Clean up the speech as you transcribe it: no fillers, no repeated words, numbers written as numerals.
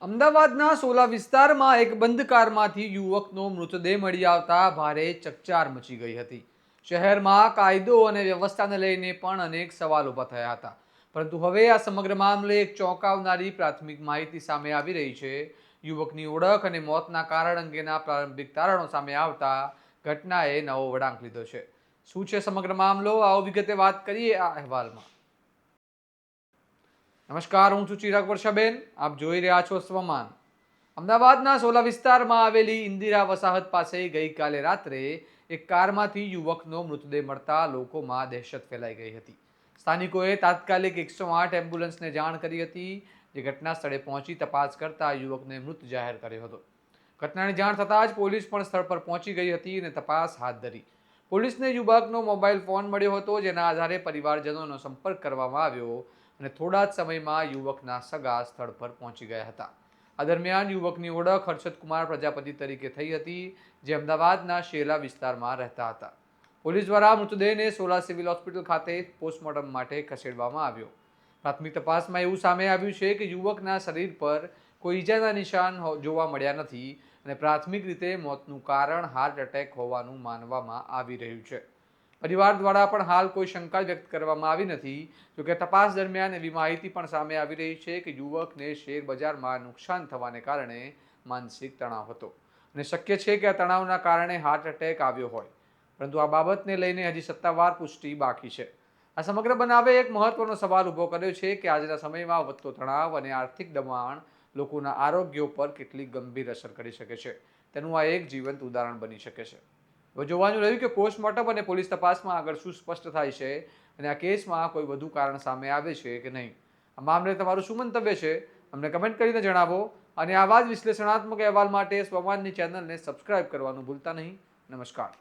અમદાવાદના સોલા વિસ્તારમાં એક બંધ કારમાંથી યુવકનો મૃતદેહ મળી આવતા ભારે ચકચાર મચી ગઈ હતી. શહેરમાં કાયદો અને વ્યવસ્થાને લઈને પણ અનેક સવાલ ઊભા થયા હતા. પરંતુ હવે આ સમગ્ર મામલે એક ચોંકાવનારી પ્રાથમિક માહિતી સામે આવી રહી છે. યુવકની ઓળખ અને મોતના કારણ અંગેના પ્રારંભિક તારણો સામે આવતા ઘટનાએ નવો વળાંક લીધો છે. શું છે સમગ્ર મામલો, આવો વિગતે વાત કરીએ આ અહેવાલમાં. નમસ્કાર, હું છું ચિરાગ વર્ષાબેન. આપ જોઈ રહ્યા છો સ્વમાન. અમદાવાદના સોલા વિસ્તારમાં આવેલી ઇન્દિરા વસાહત પાસે ગઈકાલે રાત્રે એક કારમાંથી યુવકનો મૃતદેહ મળતા લોકોમાં દહેશત ફેલાઈ ગઈ હતી. સ્થાનિકોએ તાત્કાલિક 108 એમ્બ્યુલન્સને જાણ કરી હતી, જે ઘટના સ્થળે પહોંચી તપાસ કરતા યુવકને મૃત જાહેર કર્યો હતો. ઘટનાની જાણ થતાં જ પોલીસ પણ સ્થળ પર પહોંચી ગઈ હતી અને તપાસ હાથ ધરી. પોલીસને યુવકનો મોબાઈલ ફોન મળ્યો હતો, જેના આધારે પરિવારજનોનો સંપર્ક કરવામાં આવ્યો અને થોડા જ સમયમાં યુવકના સગા સ્થળ પર પહોંચી ગયા હતા. આ દરમિયાન યુવકની ઓળખ હર્ષદકુમાર પ્રજાપતિ તરીકે થઈ હતી, જે અમદાવાદના શેલા વિસ્તારમાં રહેતા હતા. પોલીસ દ્વારા મૃતદેહને સોલા સિવિલ હોસ્પિટલ ખાતે પોસ્ટમોર્ટમ માટે ખસેડવામાં આવ્યો. પ્રાથમિક તપાસમાં એવું સામે આવ્યું છે કે યુવકના શરીર પર કોઈ ઈજાના નિશાન જોવા મળ્યા નથી અને પ્રાથમિક રીતે મોતનું કારણ હાર્ટ એટેક હોવાનું માનવામાં આવી રહ્યું છે. પરિવાર દ્વારા પણ હાલ કોઈ શંકા વ્યક્ત કરવામાં આવી નથી. જોકે તપાસ દરમિયાન એવી માહિતી પણ સામે આવી રહી છે કે યુવકને શેર બજારમાં નુકસાન થવાને કારણે માનસિક તણાવ હતો અને શક્ય છે કે આ તણાવના કારણે હાર્ટ એટેક આવ્યો હોય. પરંતુ આ બાબતને લઈને હજી સત્તાવાર પુષ્ટિ બાકી છે. આ સમગ્ર બનાવે એક મહત્વનો સવાલ ઊભો કર્યો છે કે આજના સમયમાં વધતો તણાવ અને આર્થિક દબાણ લોકોના આરોગ્ય ઉપર કેટલી ગંભીર અસર કરી શકે છે, તેનું આ એક જીવંત ઉદાહરણ બની શકે છે. હવે જોવાનું રહ્યું કે પોસ્ટમોર્ટમ અને પોલીસ તપાસમાં આગળ શું સ્પષ્ટ થાય છે અને આ કેસમાં કોઈ વધુ કારણ સામે આવે છે કે નહીં. આ મામલે તમારું શું મંતવ્ય છે, અમને કમેન્ટ કરીને જણાવો અને આવા જ વિશ્લેષણાત્મક અહેવાલ માટે સ્વમાનની ચેનલને સબસ્ક્રાઇબ કરવાનું ભૂલતા નહીં. નમસ્કાર.